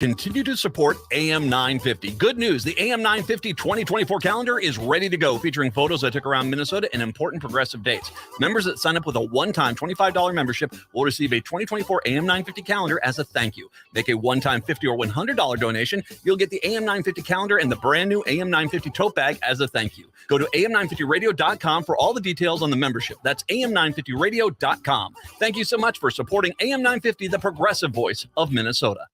Continue to support AM 950. Good news, the AM 950 2024 calendar is ready to go, featuring photos I took around Minnesota and important progressive dates. Members that sign up with a one-time $25 membership will receive a 2024 AM 950 calendar as a thank you. Make a one-time $50 or $100 donation. You'll get the AM 950 calendar and the brand new AM 950 tote bag as a thank you. Go to am950radio.com for all the details on the membership. That's am950radio.com. Thank you so much for supporting AM 950, the progressive voice of Minnesota.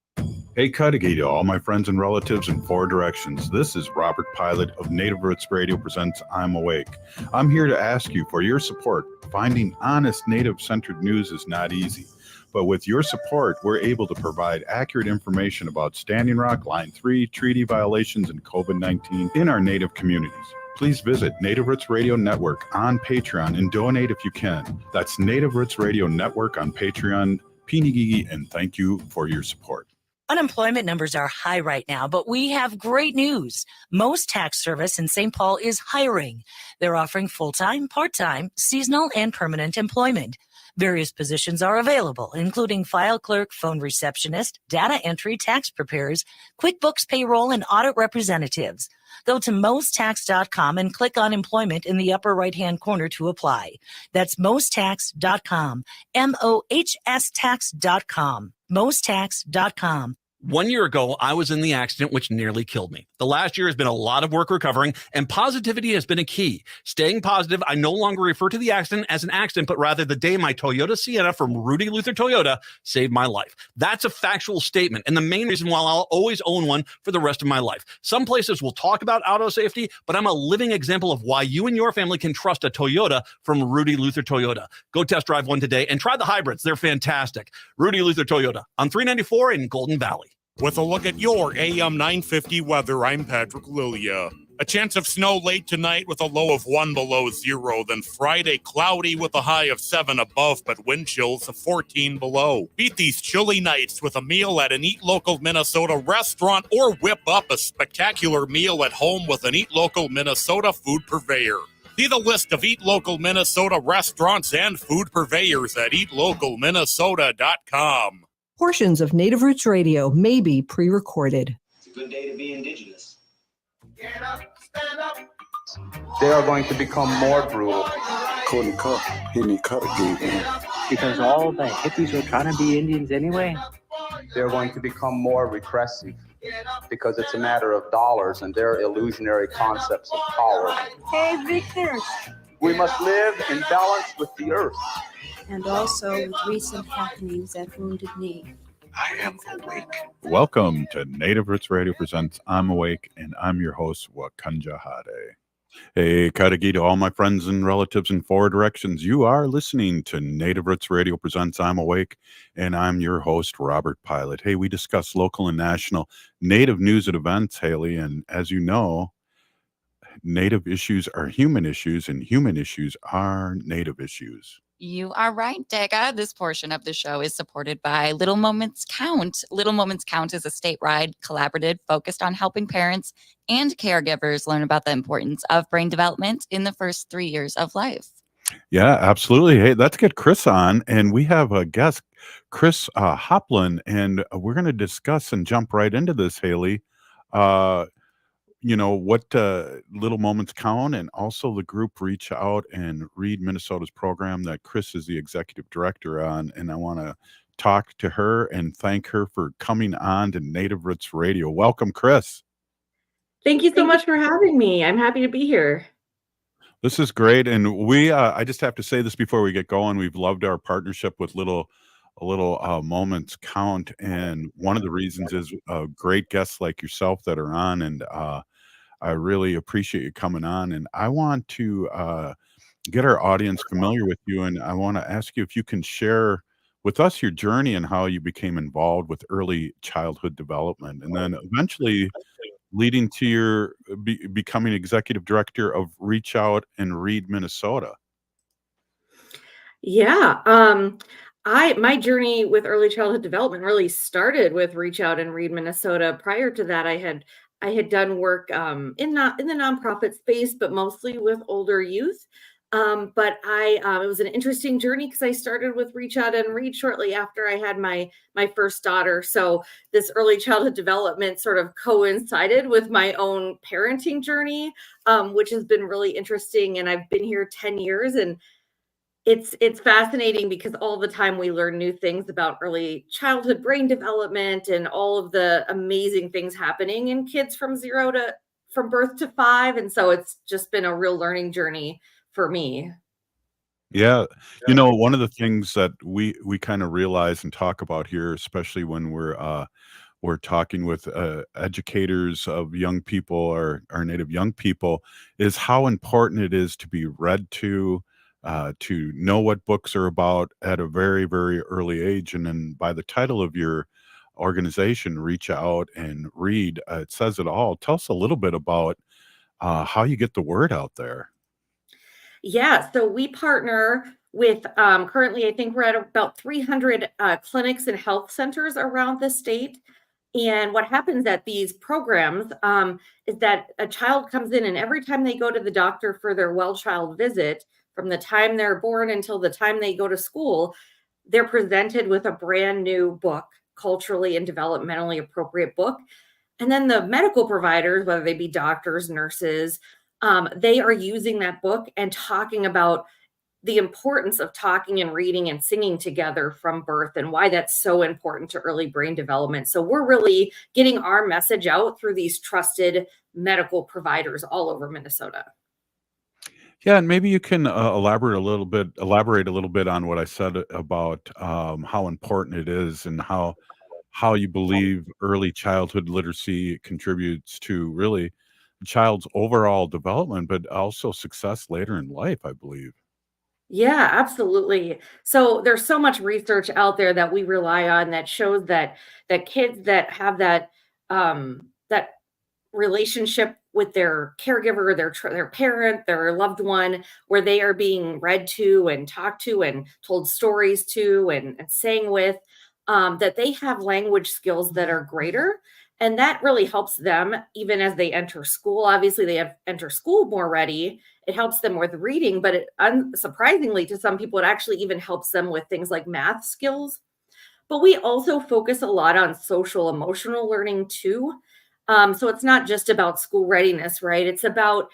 Hey, Cudahy to all my friends and relatives in four directions. This is Robert Pilot of Native Roots Radio presents I'm Awake. I'm here to ask you for your support. Finding honest Native-centered news is not easy, but with your support, we're able to provide accurate information about Standing Rock, Line 3, treaty violations, and COVID-19 in our Native communities. Please visit Native Roots Radio Network on Patreon and donate if you can. That's Native Roots Radio Network on Patreon. Pinigigi, and thank you for your support. Unemployment numbers are high right now, but we have great news. Most tax service in St. Paul is hiring. They're offering full-time, part-time, seasonal, and permanent employment. Various positions are available, including file clerk, phone receptionist, data entry, tax preparers, QuickBooks payroll, and audit representatives. Go to mosttax.com and click on employment in the upper right-hand corner to apply. That's mosttax.com, MOHS-tax.com, mosttax.com. 1 year ago, I was in the accident which nearly killed me. The last year has been a lot of work recovering, and positivity has been a key. Staying positive, I no longer refer to the accident as an accident, but rather the day my Toyota Sienna from Rudy Luther Toyota saved my life. That's a factual statement, and the main reason why I'll always own one for the rest of my life. Some places will talk about auto safety, but I'm a living example of why you and your family can trust a Toyota from Rudy Luther Toyota. Go test drive one today and try the hybrids. They're fantastic. Rudy Luther Toyota on 394 in Golden Valley. With a look at your AM 950 weather, I'm Patrick Lilia. A chance of snow late tonight with a low of 1 below zero. Then Friday, cloudy with a high of 7 above, but wind chills of 14 below. Beat these chilly nights with a meal at an Eat Local Minnesota restaurant or whip up a spectacular meal at home with an Eat Local Minnesota food purveyor. See the list of Eat Local Minnesota restaurants and food purveyors at eatlocalminnesota.com. Portions of Native Roots Radio may be pre-recorded. It's a good day to be indigenous. Get up, stand up. They are going to become more brutal. Couldn't cut. He didn't cut again. Because all the hippies were trying to be Indians anyway. They're going to become more repressive because it's a matter of dollars and their illusionary concepts of power. Hey, Victor. We must live in balance with the earth. And also with recent happenings at Wounded Knee. I am awake. Welcome to Native Roots Radio presents I'm Awake, and I'm your host, Wakanja Hade. Hey, Cudahy to all my friends and relatives in four directions. You are listening to Native Roots Radio presents I'm Awake, and I'm your host, Robert Pilot. Hey, we discuss local and national Native news and events, Haley, and as you know, Native issues are human issues, and human issues are Native issues. You are right, Dega. This portion of the show is supported by Little Moments Count. Little Moments Count is a statewide collaborative focused on helping parents and caregivers learn about the importance of brain development in the first 3 years of life. Yeah, absolutely. Hey, let's get Kris on, and we have a guest, Kris Hoplin, and we're going to discuss and jump right into this, Haley. What Little Moments Count, and also the group Reach Out and Read Minnesota's program that Kris is the executive director on. And I want to talk to her and thank her for coming on to Native Roots Radio. Welcome, Kris. Thank you so much for having me. I'm happy to be here. This is great. And we, I just have to say this before we get going. We've loved our partnership with Little Moments Count. And one of the reasons is great guests like yourself that are on. And I really appreciate you coming on. And I want to get our audience familiar with you. And I want to ask you if you can share with us your journey and how you became involved with early childhood development. And then eventually leading to your becoming executive director of Reach Out and Read Minnesota. Yeah. My journey with early childhood development really started with Reach Out and Read Minnesota. Prior to that, I had done work in the nonprofit space, but mostly with older youth. But it was an interesting journey because I started with Reach Out and Read shortly after I had my first daughter. So this early childhood development sort of coincided with my own parenting journey, which has been really interesting. And I've been here 10 years, and it's fascinating because all the time we learn new things about early childhood brain development and all of the amazing things happening in kids from birth to 5. And so it's just been a real learning journey for me. Yeah. One of the things that we kind of realize and talk about here, especially when we're talking with educators of young people or our native young people, is how important it is to be read to know what books are about at a very, very early age. And then by the title of your organization, Reach Out and Read, it says it all. Tell us a little bit about how you get the word out there. Yeah, so we partner with currently, I think we're at about 300 clinics and health centers around the state. And what happens at these programs is that a child comes in, and every time they go to the doctor for their well child visit, from the time they're born until the time they go to school, they're presented with a brand new book, culturally and developmentally appropriate book. And then the medical providers, whether they be doctors, nurses, they are using that book and talking about the importance of talking and reading and singing together from birth and why that's so important to early brain development. So we're really getting our message out through these trusted medical providers all over Minnesota. Yeah, and maybe you can elaborate a little bit on what I said about how important it is and how you believe early childhood literacy contributes to really the child's overall development, but also success later in life, I believe. Yeah, absolutely. So there's so much research out there that we rely on that shows that kids that have that relationship with their caregiver, their parent, their loved one, where they are being read to and talked to and told stories to and sang with, that they have language skills that are greater. And that really helps them even as they enter school. Obviously, they enter school more ready. It helps them with reading, but unsurprisingly to some people, it actually even helps them with things like math skills. But we also focus a lot on social emotional learning too. So it's not just about school readiness, right? It's about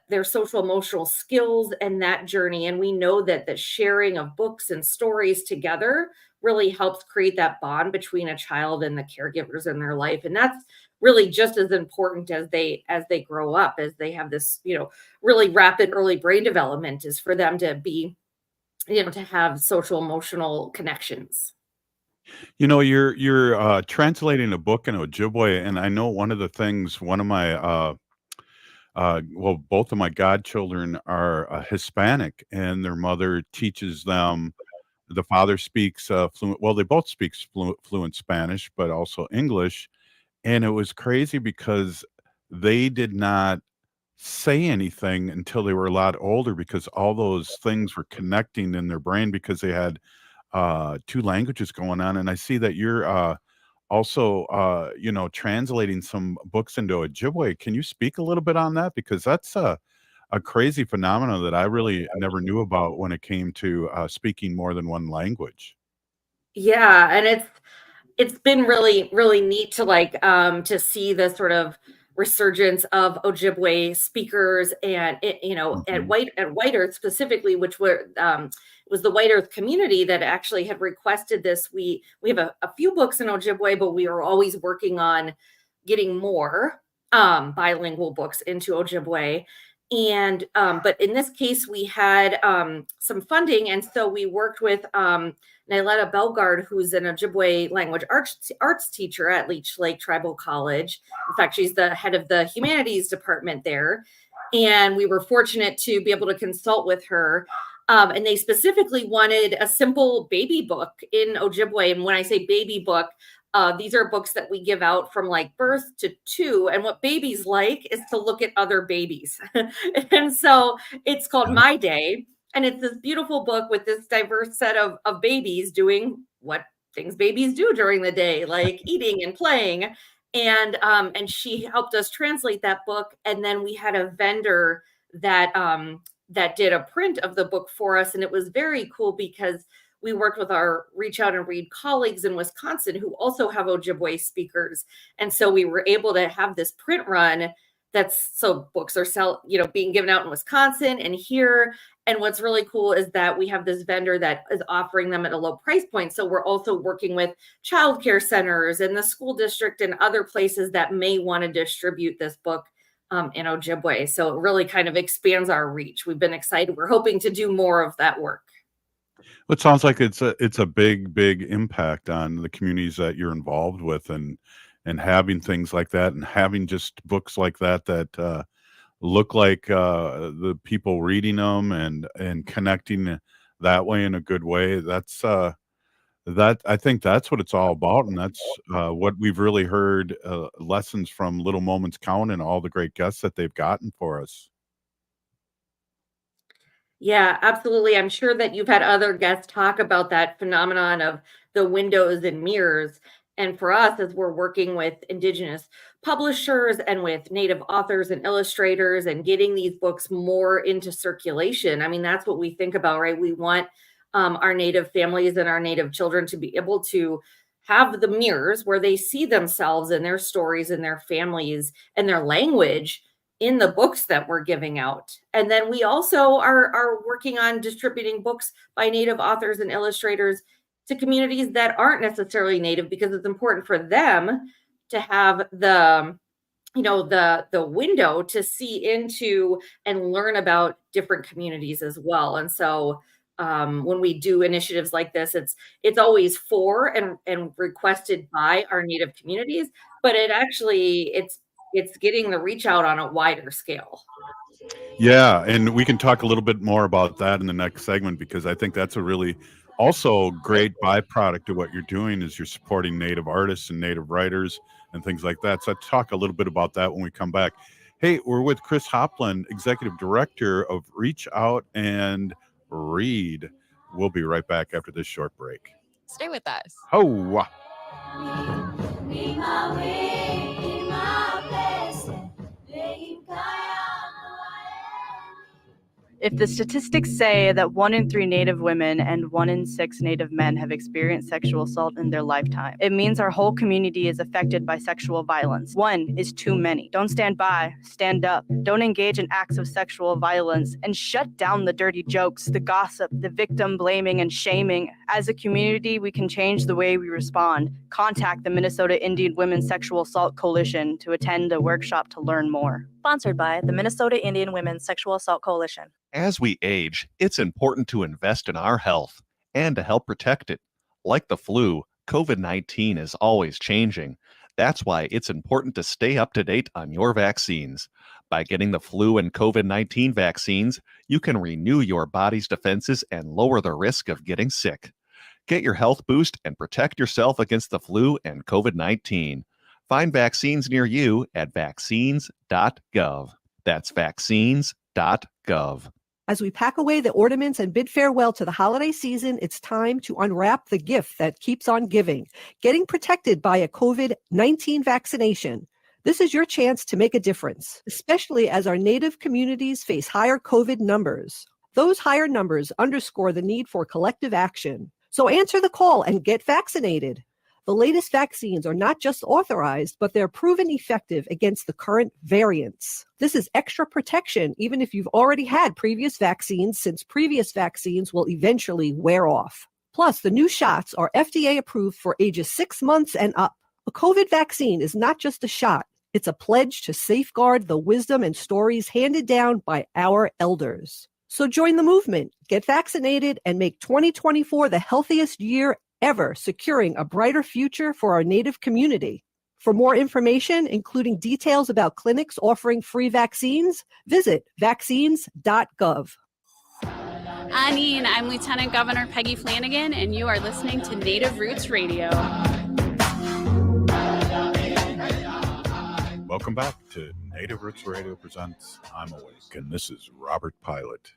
their social emotional skills and that journey. And we know that the sharing of books and stories together really helps create that bond between a child and the caregivers in their life. And that's really just as important as they grow up, as they have this, really rapid early brain development, is for them to be, to have social emotional connections. You're translating a book in Ojibwe, and I know one of the things, one of my well, both of my godchildren are Hispanic, and their mother teaches them. The father speaks fluent. Well, they both speak fluent Spanish, but also English. And it was crazy because they did not say anything until they were a lot older because all those things were connecting in their brain because they had two languages going on. And I see that you're also, translating some books into Ojibwe. Can you speak a little bit on that? Because that's a crazy phenomenon that I really never knew about when it came to speaking more than one language. Yeah, and it's been really really neat to to see the sort of resurgence of Ojibwe speakers, and Mhm. at White Earth specifically, which was the White Earth community that actually had requested this. We have a few books in Ojibwe, but we are always working on getting more bilingual books into Ojibwe. And but in this case, we had some funding, and so we worked with Nyletta Belgard, who's an Ojibwe language arts teacher at Leech Lake Tribal College. In fact, she's the head of the humanities department there. And we were fortunate to be able to consult with her. And they specifically wanted a simple baby book in Ojibwe. And when I say baby book, these are books that we give out from like birth to 2. And what babies like is to look at other babies. And so it's called Uh-huh. My Day. And it's this beautiful book with this diverse set of babies doing what things babies do during the day, like eating and playing. And she helped us translate that book. And then we had a vendor that that did a print of the book for us. And it was very cool because we worked with our Reach Out and Read colleagues in Wisconsin who also have Ojibwe speakers. And so we were able to have this print run so books are being given out in Wisconsin and here. And what's really cool is that we have this vendor that is offering them at a low price point. So we're also working with childcare centers and the school district and other places that may want to distribute this book in Ojibwe. So it really kind of expands our reach. We've been excited. We're hoping to do more of that work. It sounds like it's a big impact on the communities that you're involved with, and having things like that, and having just books like that look like the people reading them and connecting that way in a good way. That's I think that's what it's all about, and that's what we've really heard lessons from Little Moments Count and all the great guests that they've gotten for us. Yeah, absolutely. I'm sure that you've had other guests talk about that phenomenon of the windows and mirrors. And for us, as we're working with Indigenous publishers and with Native authors and illustrators and getting these books more into circulation, I mean, that's what we think about, right? We want our Native families and our Native children to be able to have the mirrors where they see themselves and their stories and their families and their language in the books that we're giving out. And then we also are working on distributing books by Native authors and illustrators to communities that aren't necessarily Native, because it's important for them to have the window to see into and learn about different communities as well. And so when we do initiatives like this, it's always for and requested by our Native communities, but it's getting the reach out on a wider scale. Yeah, and we can talk a little bit more about that in the next segment, because I think that's a really also great byproduct of what you're doing is you're supporting Native artists and Native writers and things like that. So I'll talk a little bit about that when we come back. Hey, we're with Kris Hoplin, Executive Director of Reach Out and Read. We'll be right back after this short break. Stay with us. Oh, If the statistics say that 1 in 3 Native women and 1 in 6 Native men have experienced sexual assault in their lifetime, it means our whole community is affected by sexual violence. 1 is too many. Don't stand by, stand up. Don't engage in acts of sexual violence, and shut down the dirty jokes, the gossip, the victim blaming and shaming. As a community, we can change the way we respond. Contact the Minnesota Indian Women's Sexual Assault Coalition to attend a workshop to learn more. Sponsored by the Minnesota Indian Women's Sexual Assault Coalition. As we age, it's important to invest in our health and to help protect it. Like the flu, COVID-19 is always changing. That's why it's important to stay up to date on your vaccines. By getting the flu and COVID-19 vaccines, you can renew your body's defenses and lower the risk of getting sick. Get your health boost and protect yourself against the flu and COVID-19. Find vaccines near you at vaccines.gov. That's vaccines.gov. As we pack away the ornaments and bid farewell to the holiday season, it's time to unwrap the gift that keeps on giving, getting protected by a COVID-19 vaccination. This is your chance to make a difference, especially as our Native communities face higher COVID numbers. Those higher numbers underscore the need for collective action. So answer the call and get vaccinated. The latest vaccines are not just authorized, but they're proven effective against the current variants. This is extra protection, even if you've already had previous vaccines, since previous vaccines will eventually wear off. Plus, the new shots are FDA approved for ages 6 months and up. A COVID vaccine is not just a shot. It's a pledge to safeguard the wisdom and stories handed down by our elders. So join the movement, get vaccinated, and make 2024 the healthiest year ever, securing a brighter future for our Native community. For more information, including details about clinics offering free vaccines, visit vaccines.gov. I'm Lieutenant Governor Peggy Flanagan, and you are listening to Native Roots Radio. welcome back to Native Roots Radio presents I'm Awake, and this is Robert Pilot.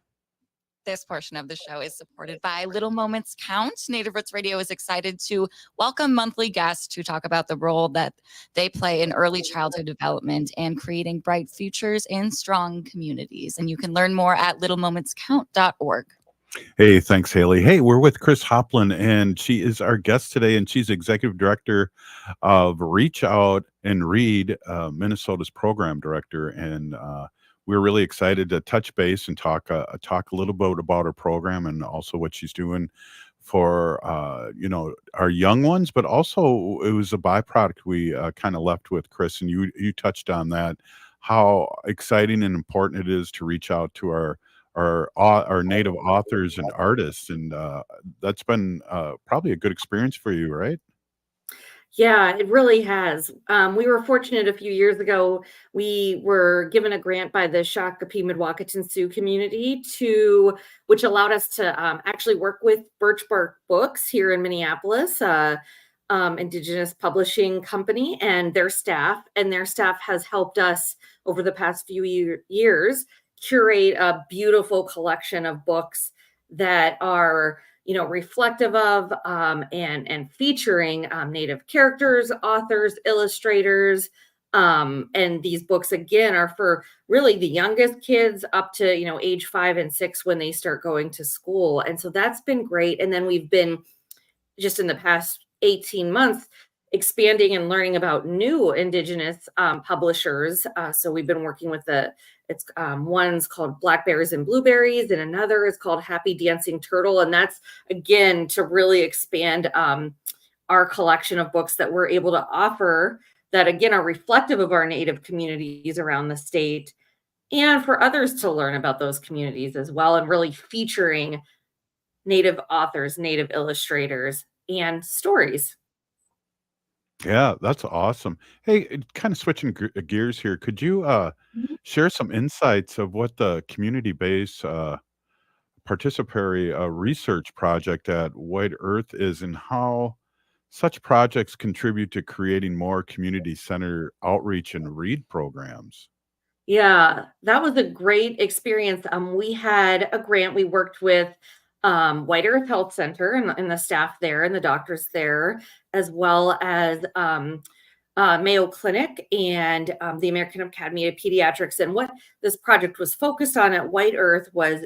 This portion of the show is supported by Little Moments Count. Native Roots Radio is excited to welcome monthly guests to talk about the role that they play in early childhood development and creating bright futures in strong communities. And you can learn more at littlemomentscount.org. Hey, thanks, Haley. Hey, we're with Kris Hoplin, and she is our guest today, and she's executive director of Reach Out and Read, Minnesota's program director. And we're really excited to touch base and talk a little bit about her program and also what she's doing for our young ones. But also, it was a byproduct we kind of left with, Kris, and you touched on that, how exciting and important it is to reach out to our native authors and artists, and that's been probably a good experience for you, right? Yeah, it really has. We were fortunate a few years ago. We were given a grant by the Shakopee Midwakanton Sioux community which allowed us to actually work with Birch Bark Books here in Minneapolis, Indigenous publishing company, and their staff. And their staff has helped us over the past few years curate a beautiful collection of books that are reflective of and featuring Native characters, authors, illustrators. And these books, again, are for really the youngest kids up to, age 5 and 6 when they start going to school. And so that's been great. And then we've been just in the past 18 months expanding and learning about new Indigenous publishers. So we've been working with one's called Blackberries and Blueberries, and another is called Happy Dancing Turtle. And that's, again, to really expand our collection of books that we're able to offer that, again, are reflective of our Native communities around the state, and for others to learn about those communities as well, and really featuring Native authors, Native illustrators, and stories. Yeah, that's awesome. Hey, kind of switching gears here, could you share some insights of what the community-based participatory research project at White Earth is, and how such projects contribute to creating more community-centered outreach and read programs? Yeah, that was a great experience. We had a grant. We worked with White Earth Health Center and the staff there and the doctors there, as well as Mayo Clinic and the American Academy of Pediatrics. And what this project was focused on at White Earth was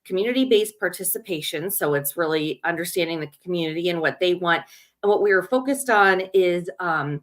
community-based participation. So it's really understanding the community and what they want. And what we were focused on is a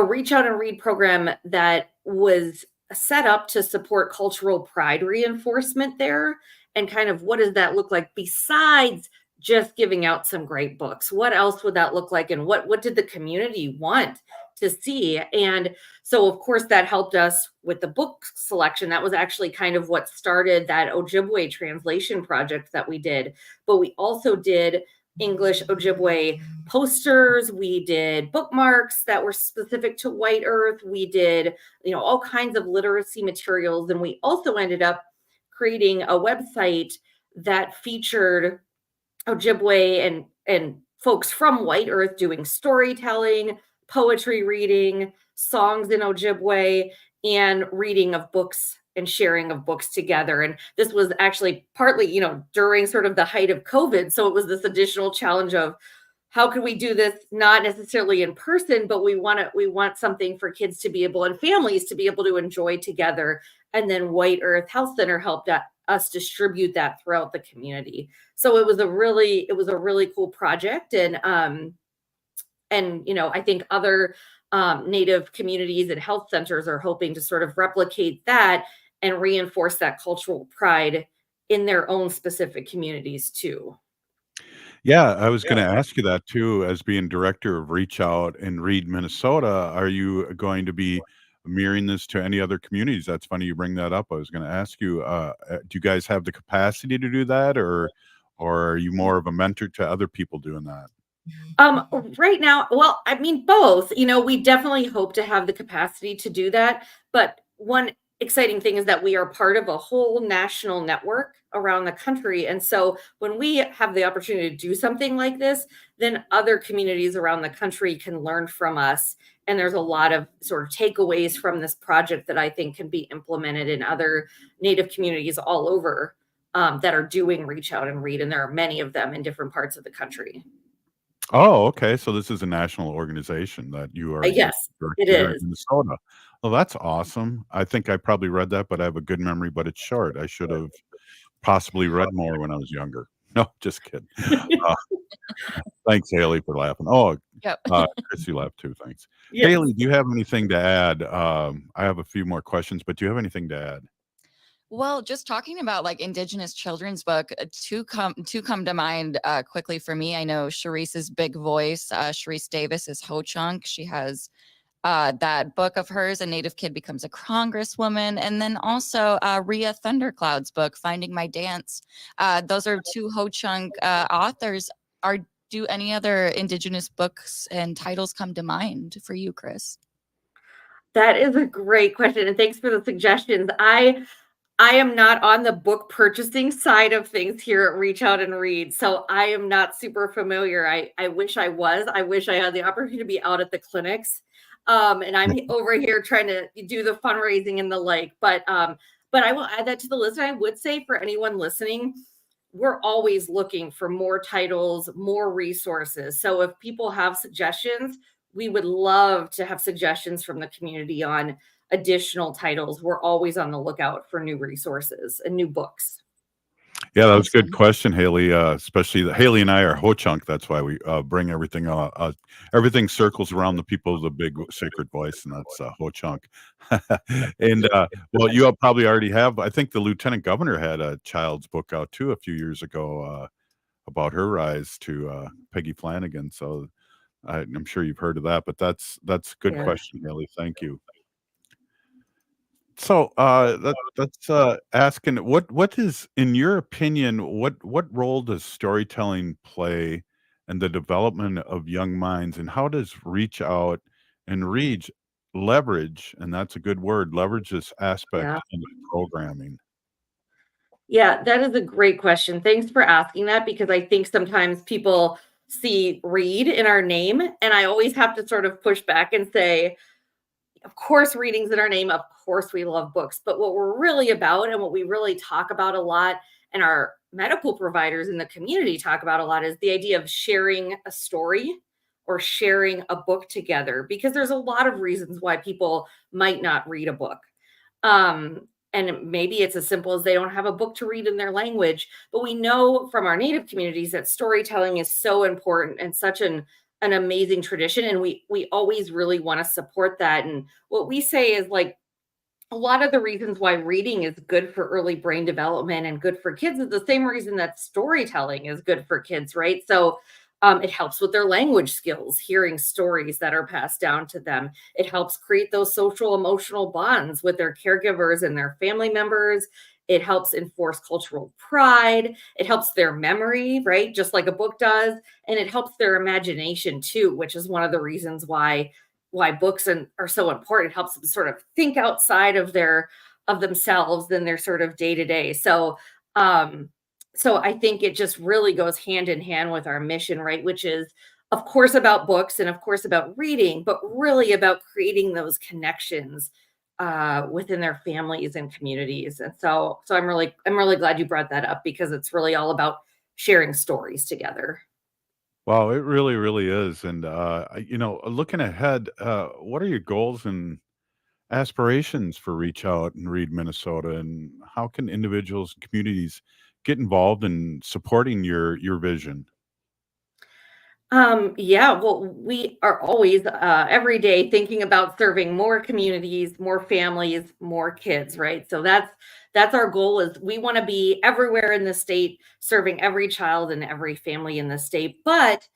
Reach Out and Read program that was set up to support cultural pride reinforcement there. And kind of what does that look like besides just giving out some great books? What else would that look like? And what did the community want to see? And so, of course, that helped us with the book selection. That was actually kind of what started that Ojibwe translation project that we did. But we also did English Ojibwe posters. We did bookmarks that were specific to White Earth. We did, all kinds of literacy materials. And we also ended up creating a website that featured Ojibwe and folks from White Earth doing storytelling, poetry reading, songs in Ojibwe, and reading of books and sharing of books together. And this was actually partly, during sort of the height of COVID. So it was this additional challenge of how could we do this, not necessarily in person, but we want something for kids to be able and families to be able to enjoy together. And then White Earth Health Center helped us distribute that throughout the community. So it was a really cool project. And I think other Native communities and health centers are hoping to sort of replicate that and reinforce that cultural pride in their own specific communities too. Yeah, I was going to ask you that too. As being director of Reach Out and Read Minnesota, are you going to be mirroring this to any other communities? That's funny you bring that up. I was going to ask you, do you guys have the capacity to do that, or are you more of a mentor to other people doing that? Right now, well, I mean, both. We definitely hope to have the capacity to do that. But one exciting thing is that we are part of a whole national network around the country. And so when we have the opportunity to do something like this, then other communities around the country can learn from us. And there's a lot of sort of takeaways from this project that I think can be implemented in other Native communities all over that are doing Reach Out and Read, and there are many of them in different parts of the country. Oh, okay. So this is a national organization that you are Yes, it here in is. Minnesota. Well, that's awesome. I think I probably read that, but I have a good memory, but it's short. I should have possibly read more when I was younger. No, just kidding. Thanks, Haley, for laughing. Oh, Yep. Kris, you laughed too. Thanks. Yes. Haley, do you have anything to add? I have a few more questions, but do you have anything to add? Well, just talking about like Indigenous children's book, two come to mind quickly for me. I know Sharice's big voice. Sharice Davis is Ho Chunk. She has that book of hers, A Native Kid Becomes a Congresswoman, and then also Rhea Thundercloud's book, Finding My Dance. Those are two Ho Chunk authors. Do any other Indigenous books and titles come to mind for you, Kris? That is a great question, and thanks for the suggestions. I am not on the book purchasing side of things here at Reach Out and Read, so I am not super familiar. I wish I was. I wish I had the opportunity to be out at the clinics, and I'm over here trying to do the fundraising and the like. But I will add that to the list. And I would say for anyone listening, we're always looking for more titles, more resources. So if people have suggestions, we would love to have suggestions from the community on additional titles. We're always on the lookout for new resources and new books. Yeah, that was a good question, Haley. Especially Haley and I are Ho Chunk. That's why we bring everything. Everything circles around the people with the big sacred voice, and that's Ho Chunk. And well, you probably already have. I think the lieutenant governor had a child's book out too a few years ago about her rise to Peggy Flanagan. So I'm sure you've heard of that. But that's a good question, Haley. Thank you. So that's asking what is, in your opinion, what role does storytelling play in the development of young minds, and how does Reach Out and Read leverage, and that's a good word, leverage this aspect in programming? Yeah, that is a great question. Thanks for asking that, because I think sometimes people see read in our name, and I always have to sort of push back and say, of course, reading's in our name. Of course, we love books. But what we're really about and what we really talk about a lot, and our medical providers in the community talk about a lot, is the idea of sharing a story or sharing a book together, because there's a lot of reasons why people might not read a book. And maybe it's as simple as they don't have a book to read in their language. But we know from our Native communities that storytelling is so important and such an amazing tradition, and we always really want to support that. And what we say is, like, a lot of the reasons why reading is good for early brain development and good for kids is the same reason that storytelling is good for kids, right? So it helps with their language skills, hearing stories that are passed down to them. It helps create those social emotional bonds with their caregivers and their family members. It helps enforce cultural pride. It helps their memory, right? Just like a book does. And it helps their imagination too, which is one of the reasons why books are so important. It helps them sort of think outside of themselves and their sort of day to day. So I think it just really goes hand in hand with our mission, right? Which is, of course, about books and of course about reading, but really about creating those connections within their families and communities. And so I'm really glad you brought that up, because it's really all about sharing stories together. Wow, it really, really is. And looking ahead, what are your goals and aspirations for Reach Out and Read Minnesota, and how can individuals and communities get involved in supporting your vision? Yeah, well, we are always every day thinking about serving more communities, more families, more kids, right? So that's our goal. Is we want to be everywhere in the state, serving every child and every family in the state. But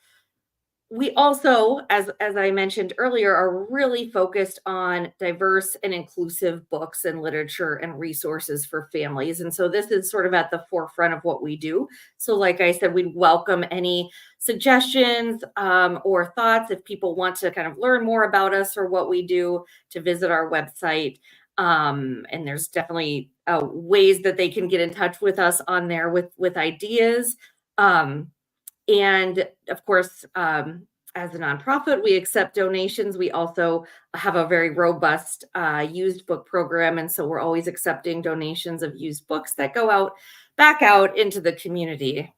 we also, as I mentioned earlier, are really focused on diverse and inclusive books and literature and resources for families. And so this is sort of at the forefront of what we do. So like I said, we'd welcome any suggestions or thoughts if people want to kind of learn more about us or what we do, to visit our website. And there's definitely ways that they can get in touch with us on there with ideas. And of course, as a nonprofit, we accept donations. We also have a very robust used book program. And so we're always accepting donations of used books that go back out into the community.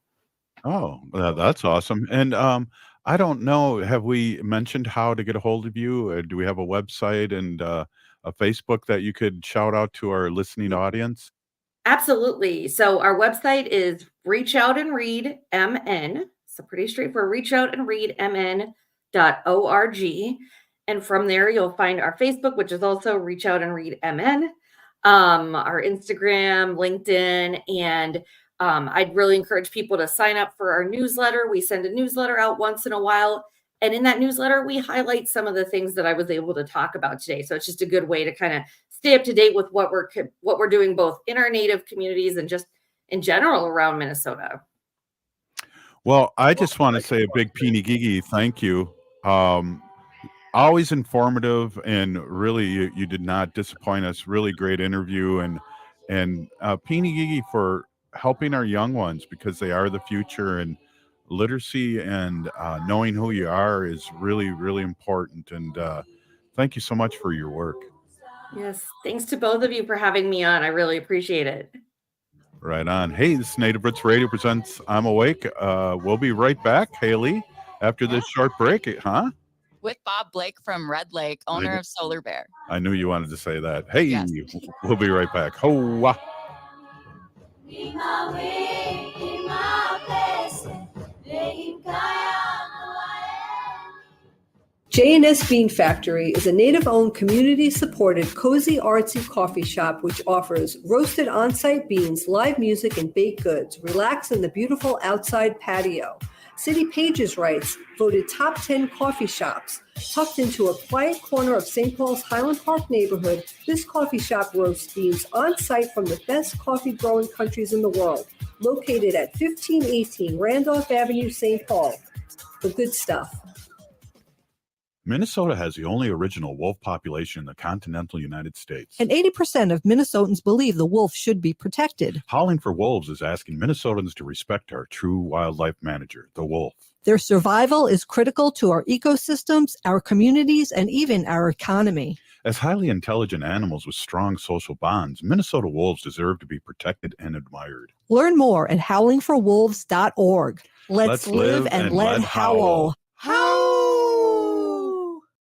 Oh, that's awesome. And I don't know, have we mentioned how to get a hold of you? Do we have a website and a Facebook that you could shout out to our listening audience? Absolutely. So our website is Reach Out and Read MN. So pretty straightforward. Reach Out and Read MN.org. And from there, you'll find our Facebook, which is also Reach Out and Read MN, our Instagram, LinkedIn, and I'd really encourage people to sign up for our newsletter. We send a newsletter out once in a while. And in that newsletter, we highlight some of the things that I was able to talk about today. So it's just a good way to kind of stay up to date with what we're doing both in our native communities and just in general around Minnesota. Well, I just want to say a big Peeny Gigi thank you. Always informative, and really you did not disappoint us. Really great interview, and Peeny Gigi for helping our young ones, because they are the future, and literacy and knowing who you are is really, really important. And thank you so much for your work. Yes, thanks to both of you for having me on. I really appreciate it. Right on. Hey, this is Native Roots Radio presents I'm Awake. We'll be right back, Haley, after this short break, huh? With Bob Blake from Red Lake, owner of Solar Bear. I knew you wanted to say that. Hey, Yes. We'll be right back. Hoa. J&S Bean Factory is a native-owned, community-supported, cozy, artsy coffee shop which offers roasted on-site beans, live music, and baked goods. Relax in the beautiful outside patio. City Pages writes, voted top 10 coffee shops. Tucked into a quiet corner of St. Paul's Highland Park neighborhood, this coffee shop roasts beans on-site from the best coffee-growing countries in the world. Located at 1518 Randolph Avenue, St. Paul. The good stuff. Minnesota has the only original wolf population in the continental United States. And 80% of Minnesotans believe the wolf should be protected. Howling for Wolves is asking Minnesotans to respect our true wildlife manager, the wolf. Their survival is critical to our ecosystems, our communities, and even our economy. As highly intelligent animals with strong social bonds, Minnesota wolves deserve to be protected and admired. Learn more at howlingforwolves.org. Let's live and let howl.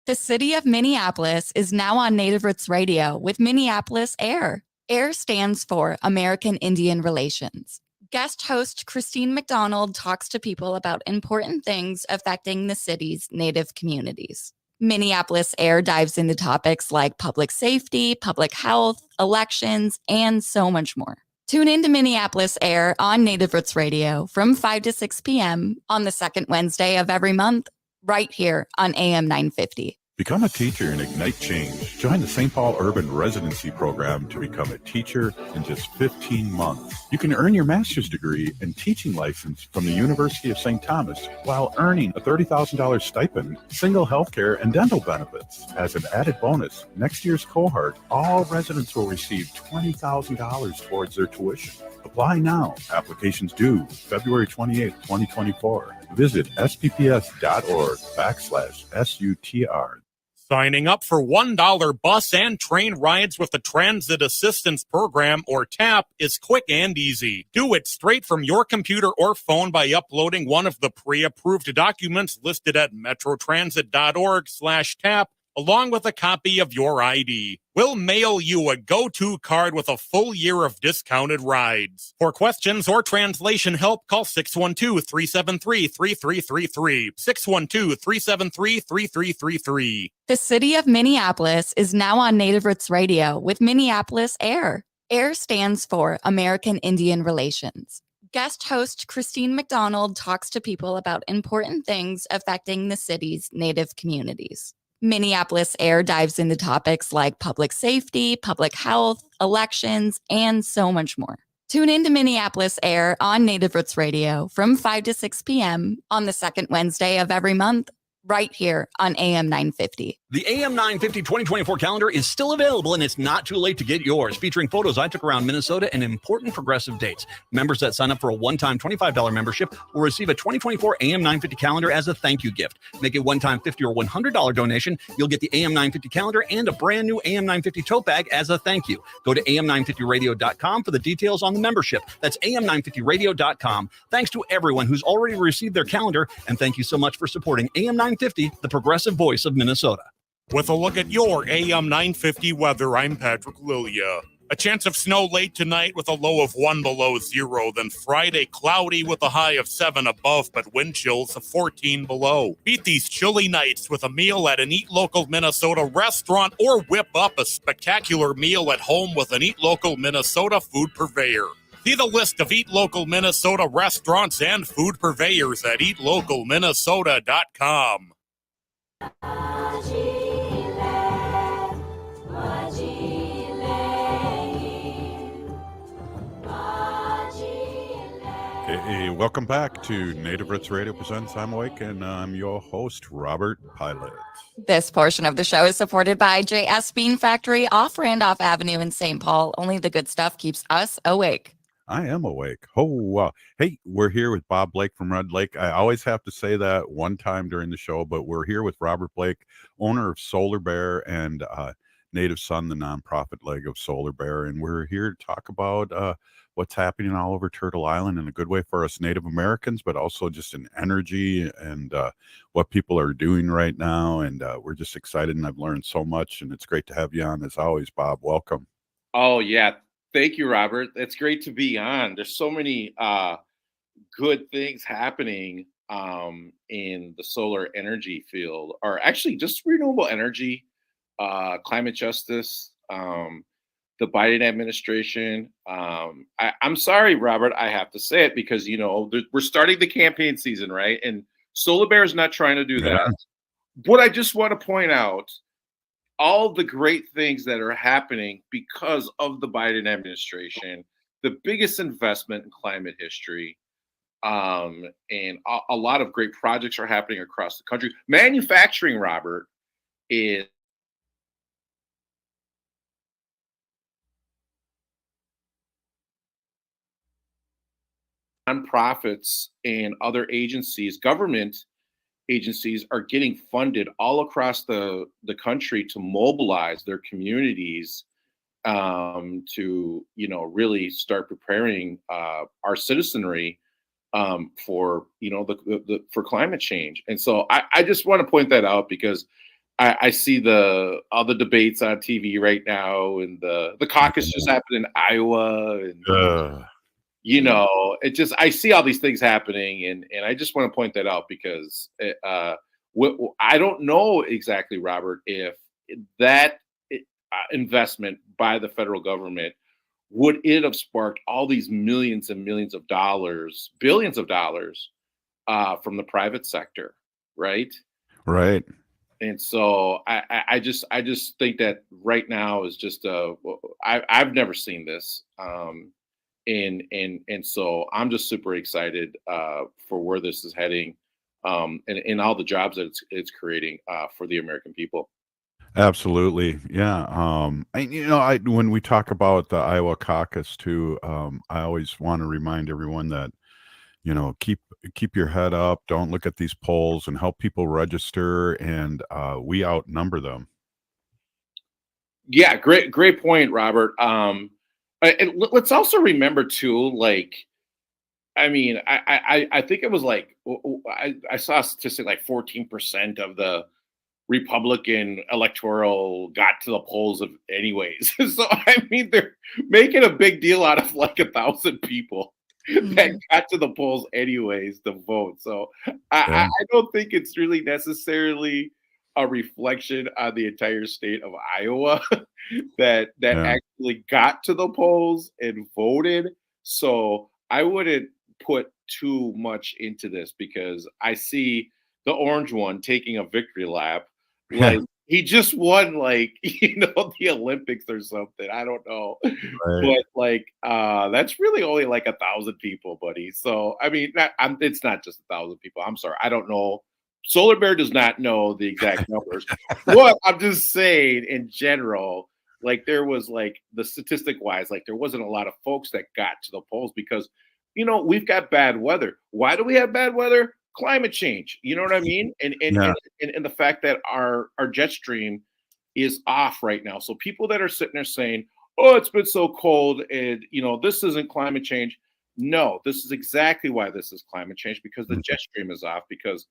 The city of Minneapolis is now on Native Roots Radio with Minneapolis AIR. AIR stands for American Indian Relations. Guest host Christine McDonald talks to people about important things affecting the city's Native communities. Minneapolis AIR dives into topics like public safety, public health, elections, and so much more. Tune in to Minneapolis AIR on Native Roots Radio from 5 to 6 p.m. on the second Wednesday of every month, right here on AM 950. Become a teacher and ignite change. Join the St. Paul Urban Residency Program to become a teacher in just 15 months. You can earn your master's degree and teaching license from the University of St. Thomas while earning a $30,000 stipend, single health care, and dental benefits. As an added bonus, next year's cohort, all residents will receive $20,000 towards their tuition. Apply now. Applications due February 28, 2024. Visit spps.org/SUTR. Signing up for $1 bus and train rides with the Transit Assistance Program, or TAP, is quick and easy. Do it straight from your computer or phone by uploading one of the pre-approved documents listed at metrotransit.org/TAP, along with a copy of your ID. We'll mail you a go-to card with a full year of discounted rides. For questions or translation help, call 612-373-3333. 612-373-3333. The city of Minneapolis is now on Native Roots Radio with Minneapolis AIR. AIR stands for American Indian Relations. Guest host Christine McDonald talks to people about important things affecting the city's Native communities. Minneapolis AIR dives into topics like public safety, public health, elections, and so much more. Tune in to Minneapolis AIR on Native Roots Radio from 5 to 6 p.m. on the second Wednesday of every month, right here on AM 950. The AM 950 2024 calendar is still available, and it's not too late to get yours, featuring photos I took around Minnesota and important progressive dates. Members that sign up for a one-time $25 membership will receive a 2024 AM 950 calendar as a thank you gift. Make a one-time $50 or $100 donation. You'll get the AM 950 calendar and a brand new AM 950 tote bag as a thank you. Go to am950radio.com for the details on the membership. That's am950radio.com. Thanks to everyone who's already received their calendar, and thank you so much for supporting AM 950, the progressive voice of Minnesota. With a look at your AM 950 weather, I'm Patrick Lilia. A chance of snow late tonight with a low of 1 below 0. Then Friday, cloudy with a high of 7 above, but wind chills of 14 below. Beat these chilly nights with a meal at an Eat Local Minnesota restaurant, or whip up a spectacular meal at home with an Eat Local Minnesota food purveyor. See the list of Eat Local Minnesota restaurants and food purveyors at eatlocalminnesota.com. Hey, welcome back to Native Roots Radio Presents I'm Awake, and I'm your host, Robert Pilot. This portion of the show is supported by JS Bean Factory off Randolph Avenue in St. Paul. Only the good stuff keeps us awake. I am awake. Oh, hey, we're here with Bob Blake from Red Lake. I always have to say that one time during the show, but we're here with Robert Blake, owner of Solar Bear and Native Sun, the nonprofit leg of Solar Bear. And we're here to talk about what's happening all over Turtle Island in a good way for us Native Americans, but also just in energy and what people are doing right now. And we're just excited, and I've learned so much, and it's great to have you on as always, Bob. Welcome. Oh, yeah. Thank you, Robert. It's great to be on. There's so many good things happening in the solar energy field, or actually just renewable energy, climate justice, the Biden administration. I'm sorry, Robert, I have to say it because, we're starting the campaign season, right? And Solar Bear is not trying to do that. But I just want to point out all the great things that are happening because of the Biden administration, the biggest investment in climate history. And a lot of great projects are happening across the country. Manufacturing, Robert, is nonprofits and other agencies, government agencies, are getting funded all across the country to mobilize their communities to really start preparing our citizenry for for climate change. And so I just want to point that out because I see all the debates on TV right now, and the caucus just happened in Iowa, and I see all these things happening, and I just want to point that out because I don't know exactly, Robert, if that investment by the federal government would it have sparked all these millions and millions of dollars, billions of dollars from the private sector, right? Right. And so I just think that right now is just I've never seen this. And so I'm just super excited for where this is heading, and all the jobs that it's creating for the American people. Absolutely. Yeah. When we talk about the Iowa caucus too, I always want to remind everyone that, keep your head up, don't look at these polls, and help people register. And we outnumber them. Yeah. Great point, Robert. And let's also remember too, I think it was I saw a statistic like 14% of the Republican electoral got to the polls of anyways. So, they're making a big deal out of 1,000 people that got to the polls anyways to vote. So I don't think it's really necessarily a reflection on the entire state of Iowa that actually got to the polls and voted. So I wouldn't put too much into this because I see the orange one taking a victory lap. He just won the Olympics or something. I don't know. Right. But that's really only 1,000 people, buddy. So it's not just 1,000 people. I'm sorry. I don't know Solar Bear does not know the exact numbers. What I'm just saying in general, like there was like the statistic wise, like there wasn't a lot of folks that got to the polls because, we've got bad weather. Why do we have bad weather? Climate change. You know what I mean? And the fact that our jet stream is off right now. So people that are sitting there saying, "Oh, it's been so cold," and this isn't climate change. No, this is exactly why this is climate change, because the jet stream is off, because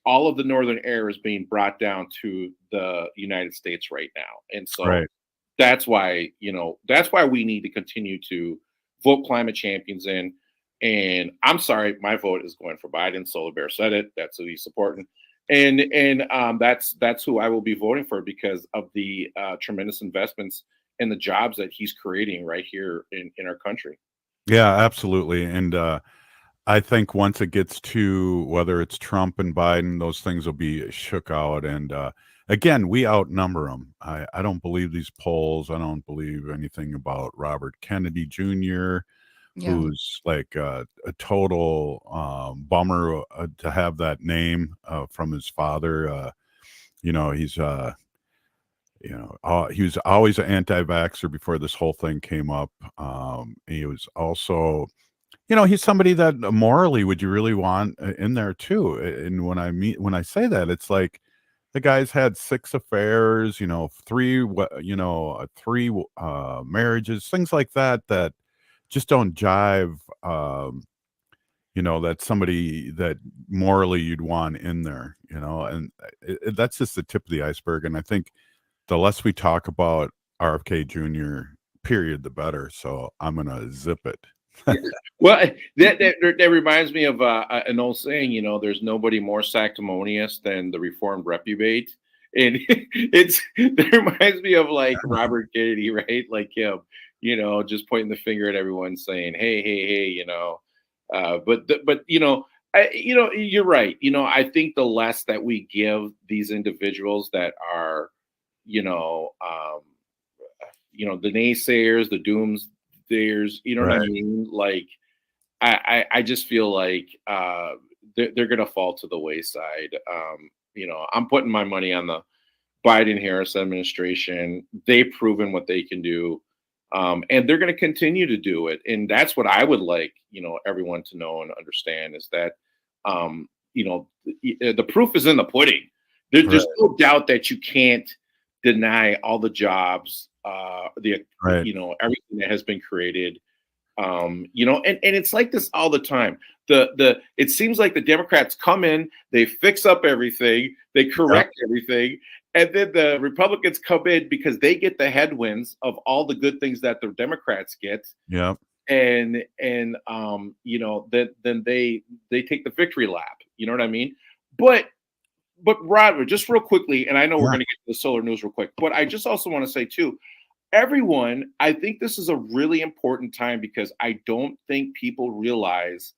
all of the northern air is being brought down to the United States right now. And so that's why we need to continue to vote climate champions in. And I'm sorry, my vote is going for Biden. Solar Bear said it. That's who he's supporting. And that's who I will be voting for because of the tremendous investments and the jobs that he's creating right here in our country. Yeah, absolutely. And I think once it gets to whether it's Trump and Biden, those things will be shook out. And again, we outnumber them. I don't believe these polls. I don't believe anything about Robert Kennedy Jr., who's like a total bummer to have that name from his father. He's he was always an anti-vaxxer before this whole thing came up. He was also, he's somebody that morally would you really want in there too. And when I say that, it's like the guy's had 6 affairs, 3 marriages, things like that just don't jive. That's somebody that morally you'd want in there, and that's just the tip of the iceberg. And I think the less we talk about RFK Jr., period, the better. So I'm going to zip it. Well, that reminds me of an old saying, there's nobody more sanctimonious than the reformed reprobate. And that reminds me of like Robert Kennedy, right? Like him, just pointing the finger at everyone saying, hey, but you're right. I think the less that we give these individuals that are, the naysayers, the doomsdayers, what I mean? Like, I just feel like they're going to fall to the wayside. I'm putting my money on the Biden-Harris administration. They've proven what they can do. And they're going to continue to do it. And that's what I would like, everyone to know and understand is that, the proof is in the pudding. There's no doubt that you can't deny all the jobs, everything that has been created. And it's like this all the time. It seems like the Democrats come in, they fix up everything, they correct everything, and then the Republicans come in because they get the headwinds of all the good things that the Democrats get. Yeah. And then they take the victory lap. You know what I mean? But Rod, just real quickly, and I know we're going to get to the solar news real quick, but I just also want to say too, everyone, I think this is a really important time because I don't think people realize,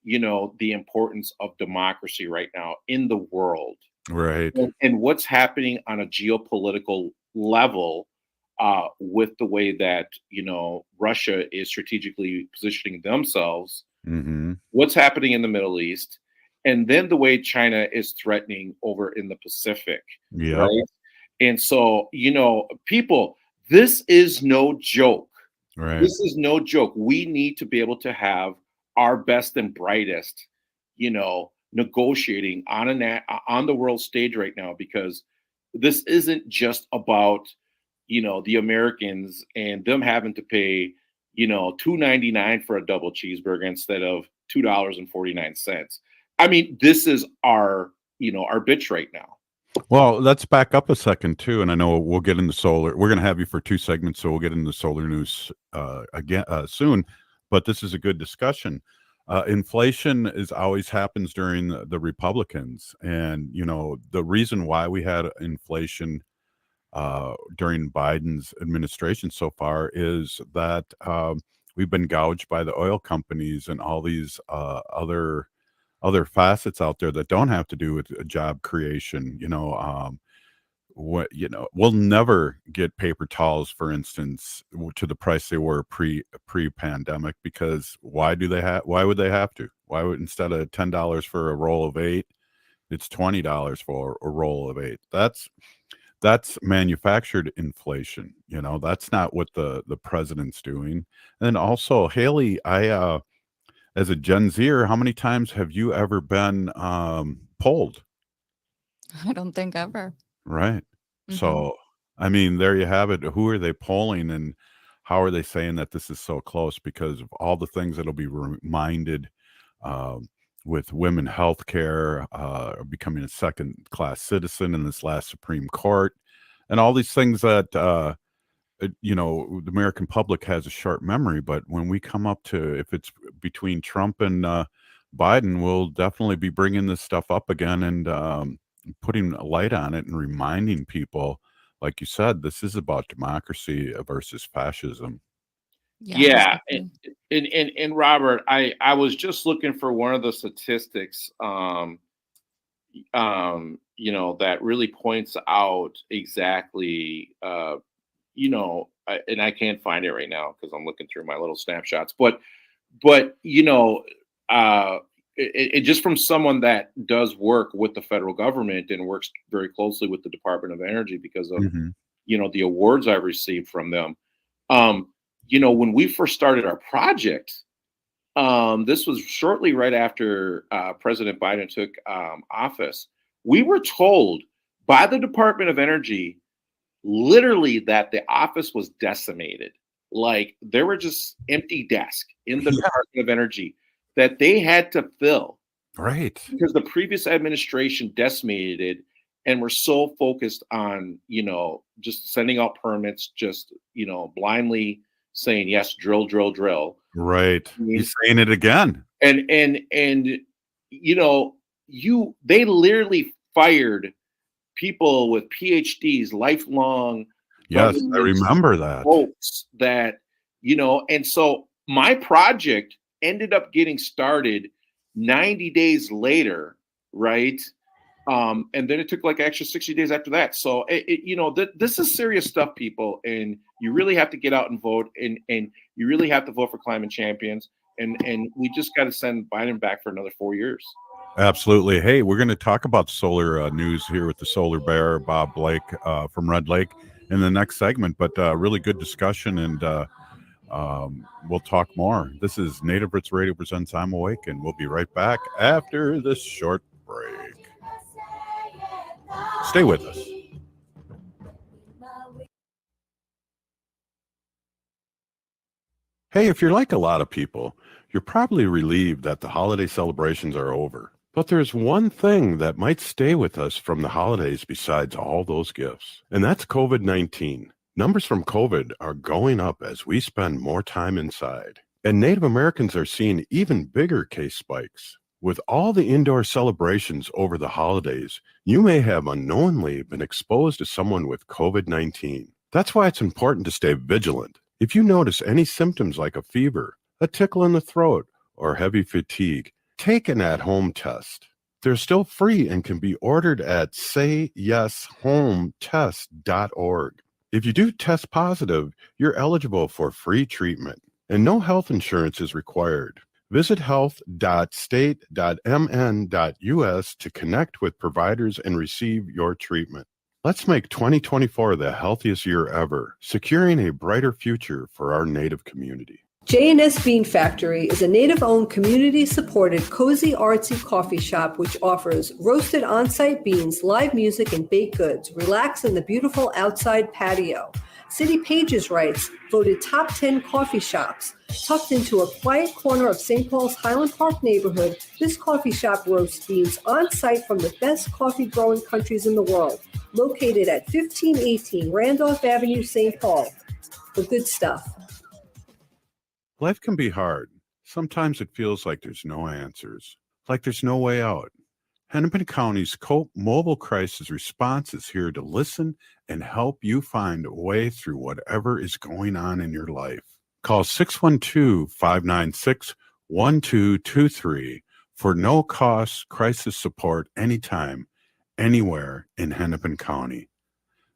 the importance of democracy right now in the world. Right. And what's happening on a geopolitical level with the way that, Russia is strategically positioning themselves, what's happening in the Middle East, and then the way China is threatening over in the Pacific. Yeah. Right. And so, people, this is no joke. Right. This is no joke. We need to be able to have our best and brightest, negotiating on the world stage right now, because this isn't just about, the Americans and them having to pay, $2.99 for a double cheeseburger instead of $2.49. I mean, this is our bitch right now. Well, let's back up a second too, and I know we'll get into solar. We're going to have you for 2 segments, so we'll get into solar news again soon. But this is a good discussion. Inflation always happens during the Republicans, and the reason why we had inflation during Biden's administration so far is that we've been gouged by the oil companies and all these other facets out there that don't have to do with job creation. We'll never get paper towels, for instance, to the price they were pre-pandemic, because why would they have to? Why would, instead of $10 for a roll of 8, It's $20 for a roll of 8. That's manufactured inflation. You know, that's not what the president's doing. And also, Haley, I as a Gen Zer, how many times have you ever been polled? I don't think ever. Right. Mhm. So, I mean, there you have it. Who are they polling, and how are they saying that this is so close? Because of all the things that'll be reminded um, with women health care, becoming a second-class citizen in this last Supreme Court, and all these things that, you know, the American public has a short memory. But when we come up to, if it's between Trump and Biden, we'll definitely be bringing this stuff up again and putting a light on it and reminding people, like you said, this is about democracy versus fascism. Yeah, and Robert, I was just looking for one of the statistics, you know, that really points out exactly, you know, and I can't find it right now because I'm looking through my little snapshots, but you know, it just from someone that does work with the federal government and works very closely with the Department of Energy because of, you know, the awards I've received from them. You know, when we first started our project, this was shortly right after President Biden took office. We were told by the Department of Energy literally that the office was decimated. Like there were just empty desks in the Department of Energy that they had to fill. Right. Because the previous administration decimated it and were so focused on, you know, just sending out permits, just, you know, blindly saying, yes, drill, drill, drill. Right. He's saying it again. And you know, they literally fired people with PhDs, lifelong. Yes, I remember that. Folks that, you know, and so my project ended up getting started 90 days later, right? And then it took like extra 60 days after that. So you know, this is serious stuff, people, and you really have to get out and vote, and you really have to vote for climate champions, and we just got to send Biden back for another 4 years. Absolutely. Hey, we're going to talk about solar news here with the solar bear, Bob Blake from Red Lake, in the next segment. But really good discussion, and we'll talk more. This is Native Roots Radio presents I'm Awake, and we'll be right back after this short break. Stay with us. Hey, if you're like a lot of people, you're probably relieved that the holiday celebrations are over. But there's one thing that might stay with us from the holidays besides all those gifts, and that's COVID-19. Numbers from COVID are going up as we spend more time inside. And Native Americans are seeing even bigger case spikes. With all the indoor celebrations over the holidays, you may have unknowingly been exposed to someone with COVID-19. That's why it's important to stay vigilant. If you notice any symptoms like a fever, a tickle in the throat, or heavy fatigue, take an at-home test. They're still free and can be ordered at sayyeshometest.org. If you do test positive, you're eligible for free treatment, and no health insurance is required. Visit health.state.mn.us to connect with providers and receive your treatment. Let's make 2024 the healthiest year ever, securing a brighter future for our Native community. J&S Bean Factory is a Native-owned, community-supported, cozy, artsy coffee shop which offers roasted on-site beans, live music, and baked goods. Relax in the beautiful outside patio. City Pages writes, voted top 10 coffee shops. Tucked into a quiet corner of St. Paul's Highland Park neighborhood, this coffee shop roasts beans on-site from the best coffee-growing countries in the world. Located at 1518 Randolph Avenue, St. Paul. The good stuff. Life can be hard. Sometimes it feels like there's no answers, like there's no way out. Hennepin County's COPE Mobile Crisis Response is here to listen and help you find a way through whatever is going on in your life. Call 612-596-1223 for no-cost crisis support anytime, anywhere in Hennepin County.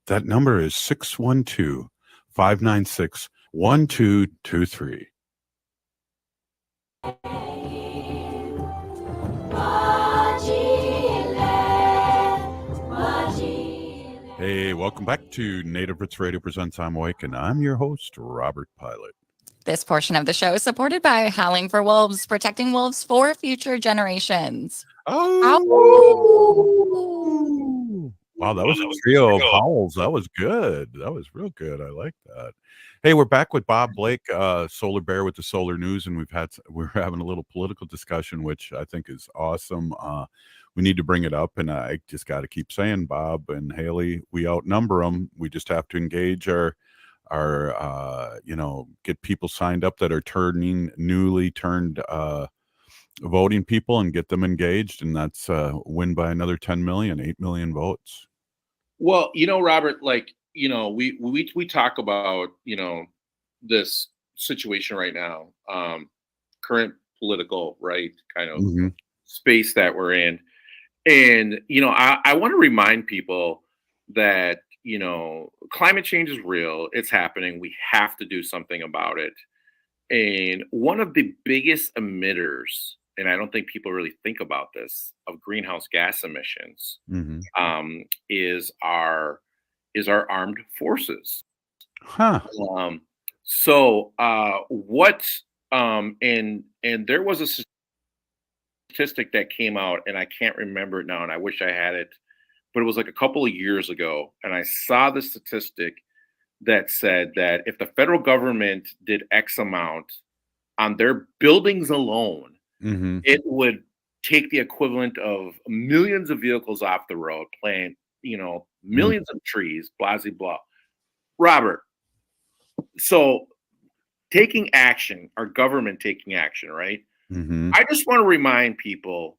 That number is 612-596-1223. welcome back to Native Roots Radio Presents I'm Awake, and I'm your host, Robert Pilot. This portion of the show is supported by Howling for Wolves, protecting wolves for future generations. Oh! Wow, that was a trio of howls. That was good. That was real good. I like that. Hey, we're back with Bob Blake, Solar Bear with the Solar News, and we're having a little political discussion, which I think is awesome. We need to bring it up, and I just got to keep saying, Bob and Haley, we outnumber them. We just have to engage our get people signed up that are newly turned voting people and get them engaged, and that's win by another 10 million, 8 million votes. Well, Robert, we talk about, this situation right now, current political, right, kind of space that we're in. And, I want to remind people that, climate change is real. It's happening. We have to do something about it. And one of the biggest emitters, and I don't think people really think about this, of greenhouse gas emissions, is our armed forces. Huh. And there was a statistic that came out, and I can't remember it now, and I wish I had it, but it was like a couple of years ago, and I saw the statistic that said that if the federal government did X amount on their buildings alone, it would take the equivalent of millions of vehicles off the road, plant, millions of trees, blah, blah, blah. Robert, so taking action, our government taking action, right? I just want to remind people,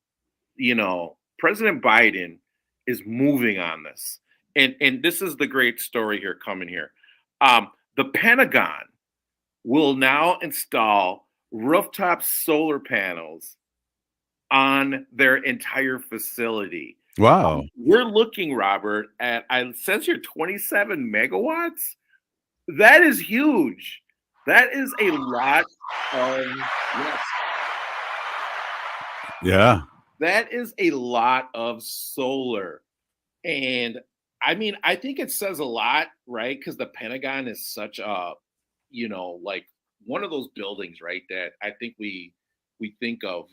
President Biden is moving on this. And this is the great story here coming here. The Pentagon will now install rooftop solar panels on their entire facility. Wow. We're looking, Robert, at, it says here 27 megawatts. That is huge. That is a lot of, yes. Yeah. That is a lot of solar. And I mean, I think it says a lot, right? Because the Pentagon is such a, like one of those buildings, right, that I think we think of,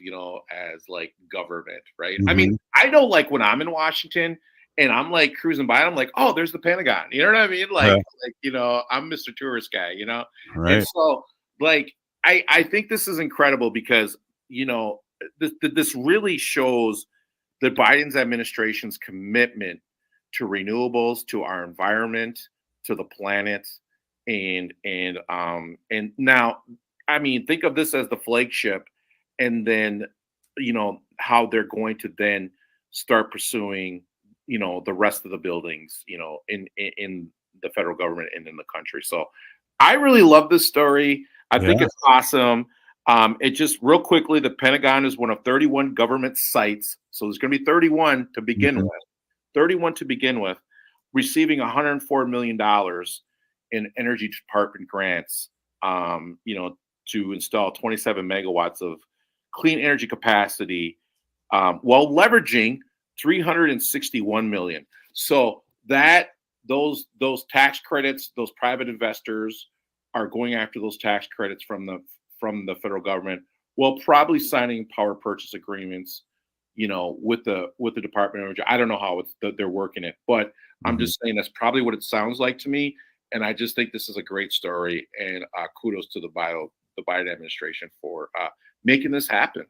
as like government, right? I mean, I know, like when I'm in Washington and I'm like cruising by, I'm like, oh, there's the Pentagon. You know what I mean? Like, I'm Mr. Tourist guy, Right. And so, like, I think this is incredible because, this really shows the Biden's administration's commitment to renewables, to our environment, to the planet, and now, I mean, think of this as the flagship, and then how they're going to then start pursuing the rest of the buildings in the federal government and in the country. So I really love this story. I think it's awesome. It just real quickly, the Pentagon is one of 31 government sites. So there's going to be 31 to begin with. 31 to begin with, receiving $104 million in Energy Department grants, to install 27 megawatts of clean energy capacity, while leveraging 361 million. So that those tax credits, those private investors are going after those tax credits from the federal government, while probably signing power purchase agreements, with the Department of Energy. I don't know how they're working it, but I'm just saying that's probably what it sounds like to me. And I just think this is a great story, and kudos to the Biden administration for making this happen.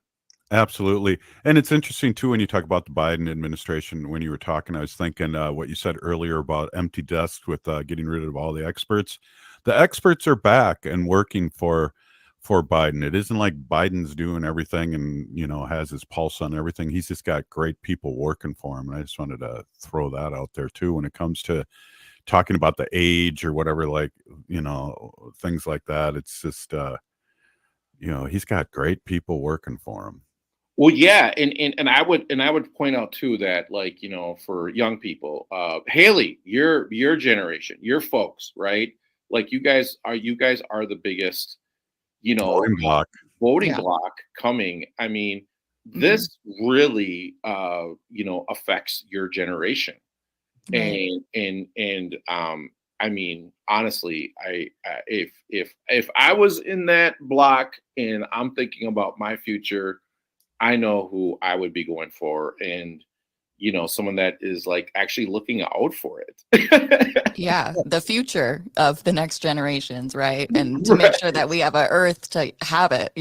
Absolutely. And it's interesting too, when you talk about the Biden administration, when you were talking, I was thinking what you said earlier about empty desks with getting rid of all the experts. The experts are back and working for Biden. It isn't like Biden's doing everything and, has his pulse on everything. He's just got great people working for him. And I just wanted to throw that out there too, when it comes to talking about the age or whatever, like, things like that. It's just, he's got great people working for him. Well, yeah, and I would point out too that, like, for young people, Haley, your generation, your folks, right? Like you guys are the biggest, voting block coming. I mean, this really affects your generation. Right. And I mean, honestly, if I was in that block and I'm thinking about my future, I know who I would be going for, and someone that is like actually looking out for it. Yeah, the future of the next generations, right? And to make sure that we have a earth to have it.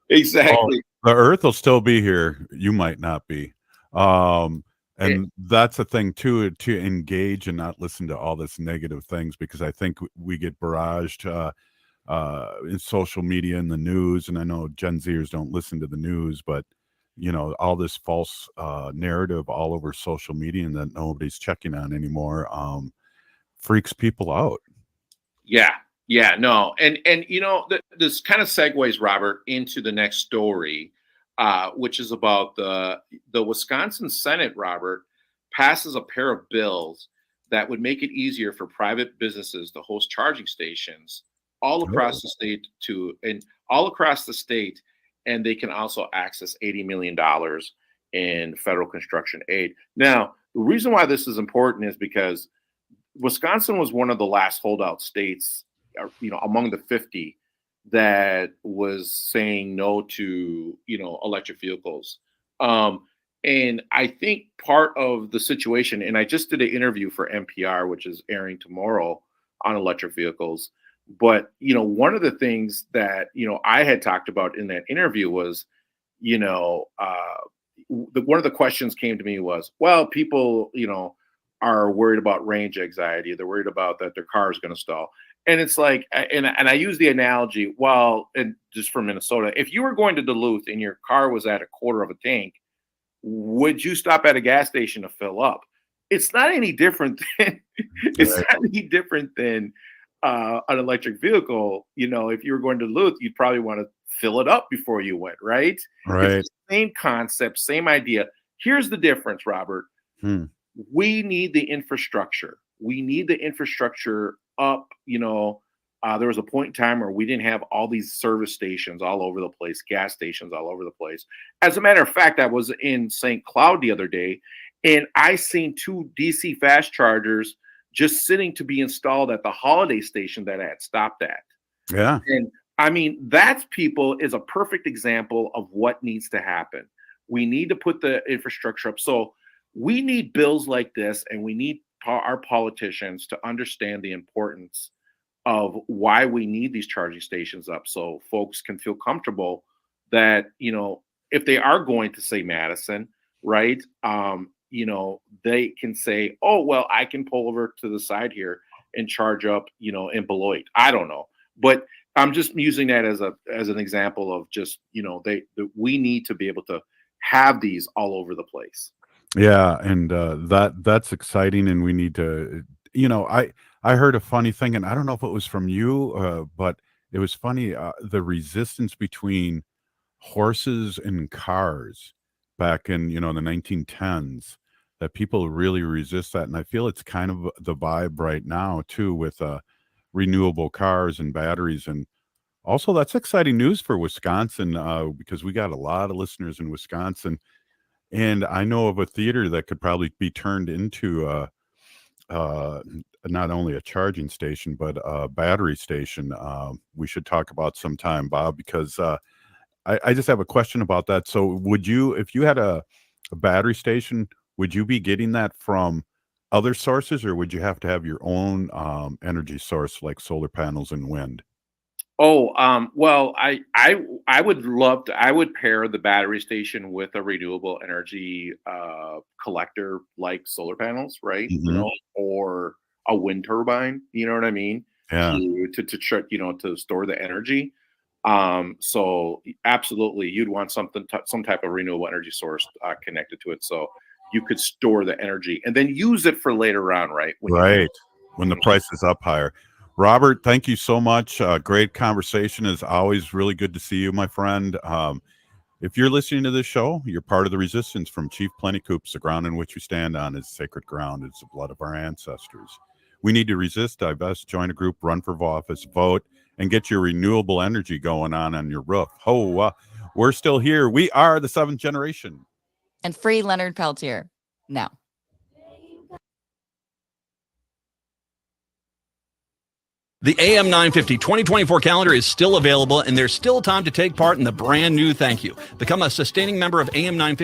Exactly. The earth will still be here. You might not be. And that's a thing too, to engage and not listen to all this negative things, because I think we get barraged in social media and the news. And I know Gen Zers don't listen to the news, but all this false narrative all over social media and that nobody's checking on anymore freaks people out. Yeah, no, and this kind of segues, Robert, into the next story, which is about the Wisconsin Senate. Robert, passes a pair of bills that would make it easier for private businesses to host charging stations all across the state, and they can also access $80 million in federal construction aid. Now, the reason why this is important is because Wisconsin was one of the last holdout states, among the 50 that was saying no to, electric vehicles. And I think part of the situation, and I just did an interview for NPR, which is airing tomorrow, on electric vehicles. But, one of the things that, I had talked about in that interview was, one of the questions came to me was, well, people, are worried about range anxiety. They're worried about that their car is going to stall. And it's like, and I use the analogy, well, and just from Minnesota, if you were going to Duluth and your car was at a quarter of a tank, would you stop at a gas station to fill up? It's not any different than an electric vehicle. If you were going to Duluth, you'd probably want to fill it up before you went, right? Right. It's the same concept, same idea. Here's the difference, Robert. We need the infrastructure. We need the infrastructure up. There was a point in time where we didn't have all these service stations all over the place, gas stations all over the place. As a matter of fact, I was in St. Cloud the other day, and I seen 2 DC fast chargers just sitting to be installed at the Holiday station that I had stopped at. Yeah. And I mean, that's is a perfect example of what needs to happen. We need to put the infrastructure up. So we need bills like this, and we need our politicians to understand the importance of why we need these charging stations up, so folks can feel comfortable that, if they are going to say Madison, right, they can say, oh, well, I can pull over to the side here and charge up, in Beloit. I don't know. But I'm just using that as an example of just, we need to be able to have these all over the place. Yeah, and that's exciting, and we need to. I heard a funny thing, and I don't know if it was from you, but it was funny. The resistance between horses and cars back in the 1910s, that people really resist that, and I feel it's kind of the vibe right now too, with renewable cars and batteries. And also, that's exciting news for Wisconsin, because we got a lot of listeners in Wisconsin. And I know of a theater that could probably be turned into not only a charging station, but a battery station. We should talk about sometime, Bob, because I just have a question about that. So would you, if you had a battery station, would you be getting that from other sources, or would you have to have your own energy source like solar panels and wind? Oh, well, I would love to. I would pair the battery station with a renewable energy collector like solar panels, right? Or a wind turbine. You know what I mean? Yeah. To store the energy. So absolutely, you'd want some type of renewable energy source connected to it, so you could store the energy and then use it for later on, right? When the price is up higher. Robert, thank you so much. Great conversation. As always, really good to see you, my friend. If you're listening to this show, you're part of the resistance from Chief Plenty Coops. The ground in which we stand on is sacred ground. It's the blood of our ancestors. We need to resist, divest, join a group, run for office, vote, and get your renewable energy going on your roof. We're still here. We are the 7th generation. And free Leonard Peltier now. The AM 950 2024 calendar is still available, and there's still time to take part in the brand new thank you. Become a sustaining member of AM 950